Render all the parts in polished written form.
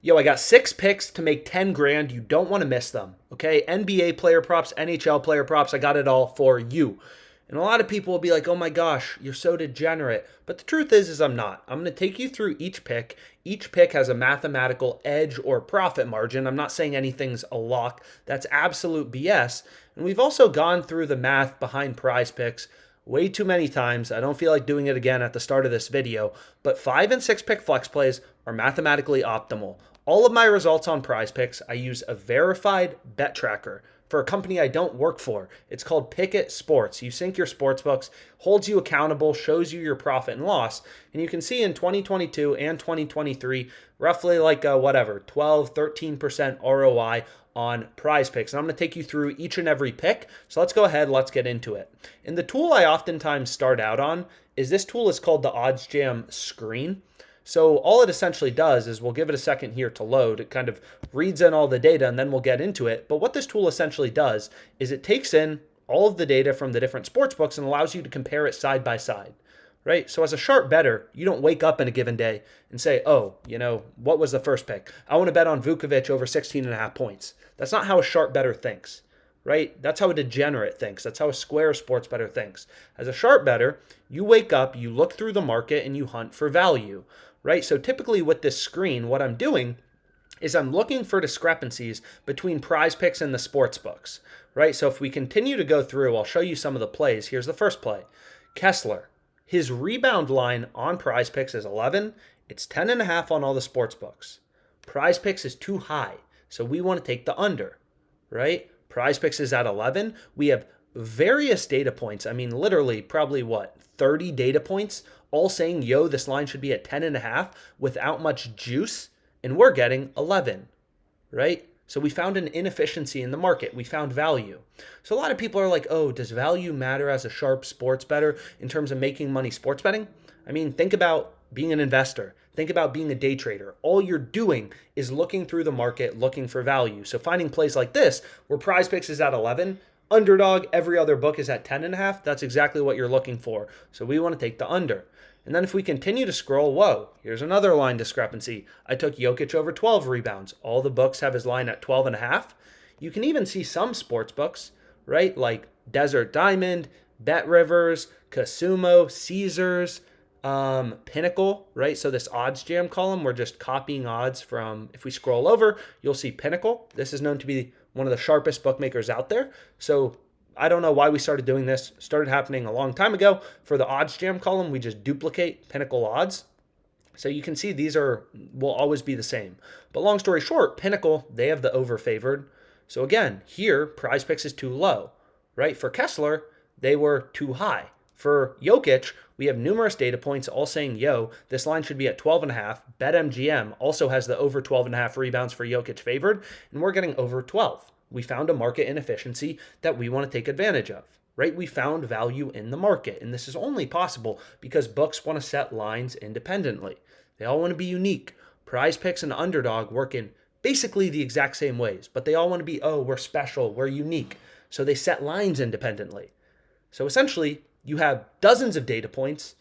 Yo, I got 6 picks to make 10 grand. You don't want to miss them. Okay. NBA player props, NHL player props. I got it all for you. And a lot of people will be like, oh my gosh, you're so degenerate. But the truth is I'm not. I'm going to take you through each pick. Each pick has a mathematical edge or profit margin. I'm not saying anything's a lock. That's absolute BS. And we've also gone through the math behind prize picks way too many times. I don't feel like doing it again at the start of this video, but 5 and 6 pick flex plays are mathematically optimal. All of my results on prize picks, I use a verified bet tracker for a company I don't work for. It's called Pickett Sports. You sync your sports books, holds you accountable, shows you your profit and loss. And you can see in 2022 and 2023, roughly like 12, 13% ROI on prize picks. And I'm going to take you through each and every pick. So let's go ahead, let's get into it. And the tool I oftentimes start out on is this tool is called the OddsJam Screen. So all it essentially does is we'll give it a second here to load. It kind of reads in all the data and then we'll get into it. But what this tool essentially does is it takes in all of the data from the different sports books and allows you to compare it side by side, right? So as a sharp bettor, you don't wake up in a given day and say, oh, what was the first pick? I want to bet on Vukovic over 16.5 points. That's not how a sharp bettor thinks, right? That's how a degenerate thinks. That's how a square sports bettor thinks. As a sharp bettor, you wake up, you look through the market and you hunt for value. Right? So typically with this screen, what I'm doing is I'm looking for discrepancies between prize picks and the sports books, right? So if we continue to go through, I'll show you some of the plays. Here's the first play. Kessler, his rebound line on prize picks is 11. It's 10.5 on all the sports books. Prize picks is too high. So we want to take the under, right? Prize picks is at 11. We have various data points. I mean, literally probably 30 data points all saying, yo, this line should be at 10.5 without much juice. And we're getting 11, right? So we found an inefficiency in the market. We found value. So a lot of people are like, oh, does value matter as a sharp sports bettor in terms of making money sports betting? I mean, think about being an investor. Think about being a day trader. All you're doing is looking through the market, looking for value. So finding plays like this, where prize picks is at 11, underdog, every other book is at 10.5. That's exactly what you're looking for. So we want to take the under. And then if we continue to scroll, whoa, here's another line discrepancy. I took Jokic over 12 rebounds. All the books have his line at 12.5. You can even see some sports books, right? Like Desert Diamond, Bet Rivers, Casumo, Caesars, Pinnacle, right? So this odds jam column, we're just copying odds from, if we scroll over, you'll see Pinnacle. This is known to be one of the sharpest bookmakers out there. So I don't know why we started doing this. It started happening a long time ago. For the odds jam column, we just duplicate Pinnacle odds. So you can see these will always be the same. But long story short, Pinnacle, they have the over favored. So again, here, prize picks is too low, right? For Kessler, they were too high. For Jokic, we have numerous data points all saying, yo, this line should be at 12.5. BetMGM also has the over 12.5 rebounds for Jokic favored, and we're getting over 12. We found a market inefficiency that we want to take advantage of, right? We found value in the market, and this is only possible because books want to set lines independently. They all want to be unique. Prize picks and underdog work in basically the exact same ways, but they all want to be, oh, we're special, we're unique. So they set lines independently. So essentially, you have dozens of data points,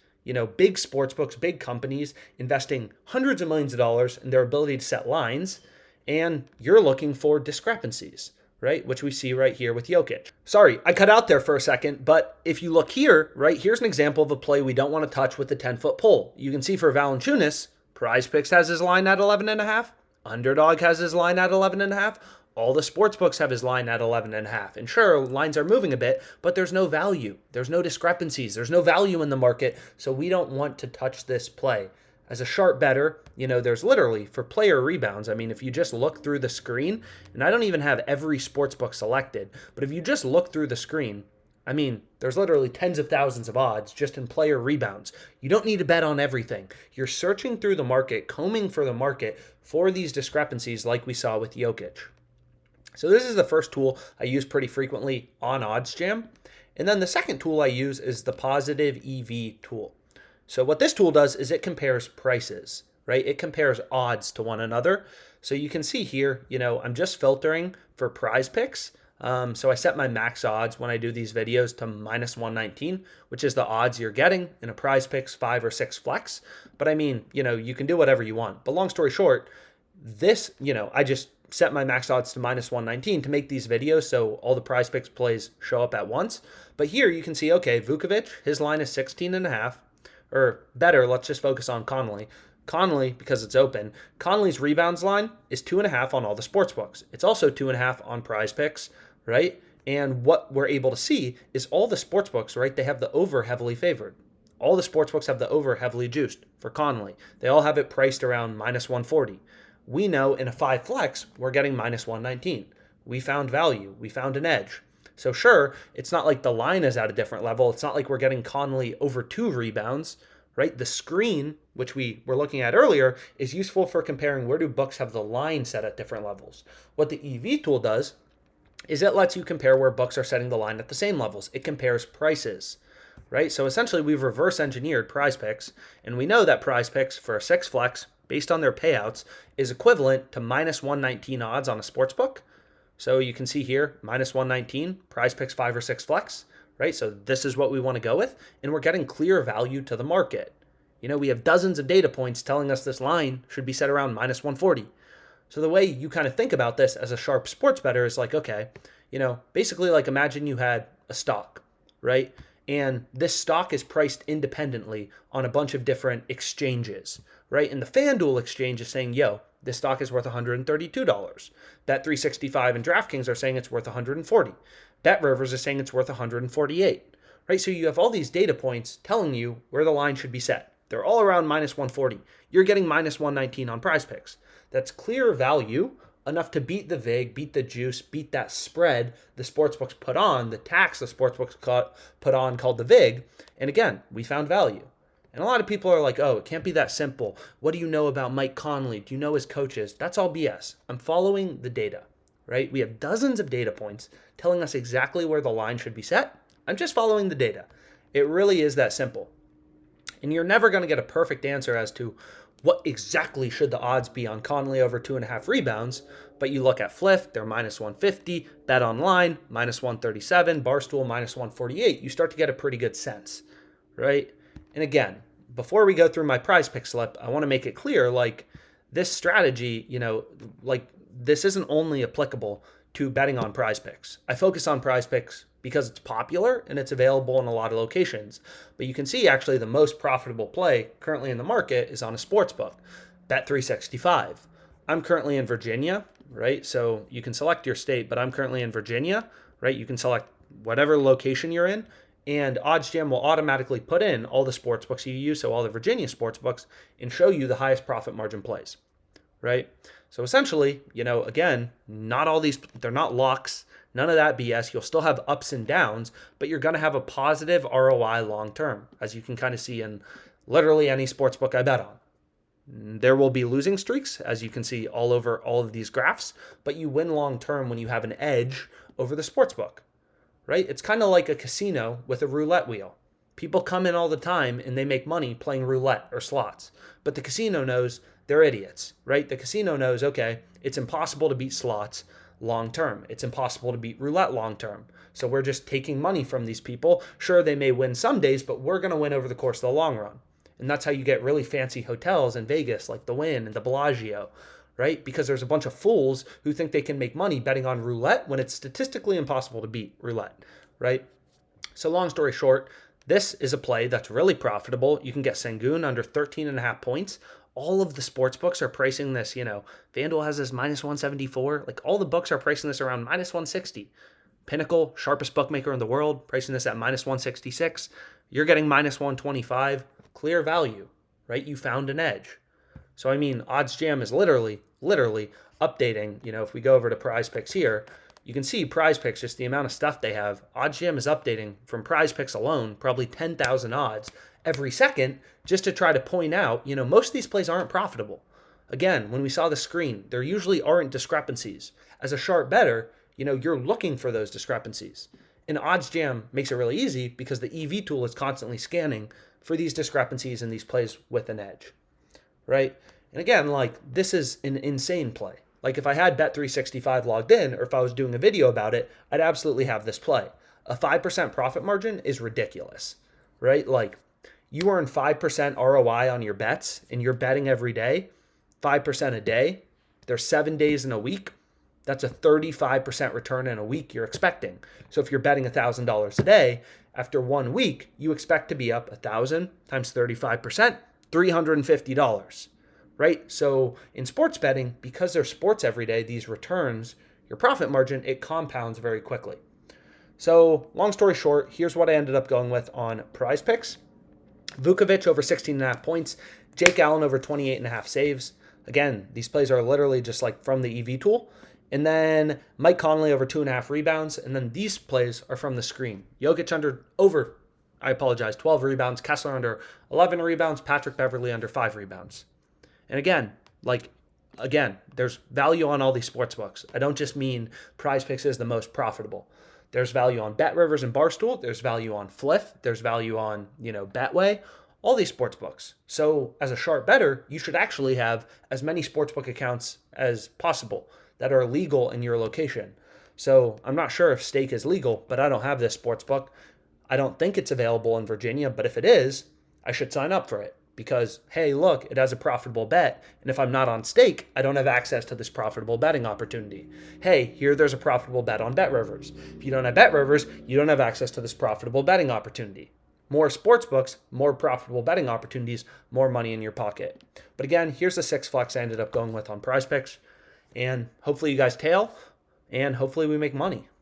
big sports books, big companies investing hundreds of millions of dollars in their ability to set lines, and you're looking for discrepancies, right? Which we see right here with Jokic. Sorry, I cut out there for a second, but if you look here, right, here's an example of a play we don't want to touch with the 10-foot pole. You can see for Valanciunas, prize picks has his line at 11.5. Underdog has his line at 11.5. All the sports books have his line at 11.5. And sure, lines are moving a bit, but there's no value. There's no discrepancies. There's no value in the market, so we don't want to touch this play. As a sharp bettor, there's literally, for player rebounds, I mean, if you just look through the screen, and I don't even have every sports book selected, but if you just look through the screen, I mean, there's literally tens of thousands of odds just in player rebounds. You don't need to bet on everything. You're searching through the market, combing for the market for these discrepancies like we saw with Jokic. So this is the first tool I use pretty frequently on OddsJam. And then the second tool I use is the Positive EV tool. So what this tool does is it compares prices, right? It compares odds to one another. So you can see here, I'm just filtering for prize picks. So I set my max odds when I do these videos to -119, which is the odds you're getting in a prize picks 5 or 6 flex. But I mean, you can do whatever you want. But long story short, This, I just set my max odds to minus 119 to make these videos so all the PrizePicks plays show up at once. But here you can see, okay, Vukovic, his line is 16 and a half, or better, let's just focus on Connolly. Connolly, because it's open, Connolly's rebounds line is 2.5 on all the sports books. It's also 2.5 on PrizePicks, right? And what we're able to see is all the sports books, right? They have the over heavily favored. All the sports books have the over heavily juiced for Connolly. They all have it priced around minus 140. We know in a 5 flex, we're getting minus 119. We found value. We found an edge. So sure, it's not like the line is at a different level. It's not like we're getting Connolly over 2 rebounds, right? The screen, which we were looking at earlier, is useful for comparing where do books have the line set at different levels. What the EV tool does is it lets you compare where books are setting the line at the same levels. It compares prices, right? So essentially we've reverse engineered PrizePicks, and we know that PrizePicks for a 6 flex, based on their payouts, is equivalent to minus 119 odds on a sports book. So you can see here, minus 119, PrizePicks 5 or 6 flex, right? So this is what we want to go with, and we're getting clear value to the market. We have dozens of data points telling us this line should be set around minus 140. So the way you kind of think about this as a sharp sports bettor is like, okay, basically like imagine you had a stock, right? And this stock is priced independently on a bunch of different exchanges, right? And the FanDuel exchange is saying, yo, this stock is worth $132. Bet365 and DraftKings are saying it's worth $140. BetRivers is saying it's worth $148, right? So you have all these data points telling you where the line should be set. They're all around minus 140. You're getting minus 119 on PrizePicks. That's clear value enough to beat the VIG, beat the juice, beat that spread the sportsbooks put on, the tax the sportsbooks put on called the VIG. And again, we found value. And a lot of people are like, oh, it can't be that simple. What do you know about Mike Conley? Do you know his coaches? That's all BS. I'm following the data, right? We have dozens of data points telling us exactly where the line should be set. I'm just following the data. It really is that simple. And you're never going to get a perfect answer as to what exactly should the odds be on Conley over 2.5 rebounds, but you look at Fliff, they're minus 150, Bet Online, minus 137, Barstool, minus 148. You start to get a pretty good sense, right? And again, before we go through my PrizePick slip, I want to make it clear, like, this strategy, this isn't only applicable to betting on PrizePicks. I focus on PrizePicks because it's popular and it's available in a lot of locations. But you can see actually the most profitable play currently in the market is on a sports book, Bet365. I'm currently in Virginia, right? So you can select your state, but I'm currently in Virginia, right? You can select whatever location you're in, and OddsJam will automatically put in all the sports books you use, so all the Virginia sports books, and show you the highest profit margin plays, right? So essentially, again, not all these, they're not locks, none of that BS. You'll still have ups and downs, but you're going to have a positive ROI long term, as you can kind of see in literally any sports book I bet on. There will be losing streaks, as you can see all over all of these graphs, but you win long term when you have an edge over the sports book, right? It's kind of like a casino with a roulette wheel. People come in all the time and they make money playing roulette or slots, but the casino knows they're idiots, right? The casino knows, okay, it's impossible to beat slots long term. It's impossible to beat roulette long term. So we're just taking money from these people. Sure, they may win some days, but we're going to win over the course of the long run. And that's how you get really fancy hotels in Vegas, like the Wynn and the Bellagio, right? Because there's a bunch of fools who think they can make money betting on roulette when it's statistically impossible to beat roulette, right? So long story short, this is a play that's really profitable. You can get Sengun under 13.5 points. All of the sports books are pricing this, FanDuel has this minus 174. Like, all the books are pricing this around minus 160. Pinnacle, sharpest bookmaker in the world, pricing this at minus 166. You're getting minus 125. Clear value, right? You found an edge. So, OddsJam is literally updating. If we go over to PrizePicks here, you can see PrizePicks, just the amount of stuff they have. OddsJam is updating from PrizePicks alone, probably 10,000 odds every second, just to try to point out, most of these plays aren't profitable. Again, when we saw the screen, there usually aren't discrepancies. As a sharp bettor, you're looking for those discrepancies. And OddsJam makes it really easy because the EV tool is constantly scanning for these discrepancies and these plays with an edge, right? And again, this is an insane play. Like, if I had Bet365 logged in, or if I was doing a video about it, I'd absolutely have this play. A 5% profit margin is ridiculous, right? Like, you earn 5% ROI on your bets and you're betting every day, 5% a day. There's 7 days in a week. That's a 35% return in a week you're expecting. So if you're betting $1,000 a day, after 1 week, you expect to be up 1,000 times 35%, $350, right? So in sports betting, because there's sports every day, these returns, your profit margin, it compounds very quickly. So long story short, here's what I ended up going with on PrizePicks. Vukovic over 16.5 points, Jake Allen over 28.5 saves. Again, these plays are literally just like from the EV tool. And then Mike Conley over 2.5 rebounds. And then these plays are from the screen. Jokic over 12 rebounds. Kessler under 11 rebounds. Patrick Beverley under 5 rebounds. And again, there's value on all these sports books. I don't just mean PrizePicks is the most profitable. There's value on BetRivers and Barstool. There's value on Fliff. There's value on, Betway. All these sports books. So as a sharp bettor, you should actually have as many sportsbook accounts as possible that are legal in your location. So I'm not sure if stake is legal, but I don't have this sportsbook. I don't think it's available in Virginia, but if it is, I should sign up for it because, hey, look, it has a profitable bet. And if I'm not on stake, I don't have access to this profitable betting opportunity. Hey, there's a profitable bet on BetRivers. If you don't have BetRivers, you don't have access to this profitable betting opportunity. More sports books, more profitable betting opportunities, more money in your pocket. But again, here's the 6 flex I ended up going with on PrizePicks. And hopefully you guys tail, and hopefully we make money.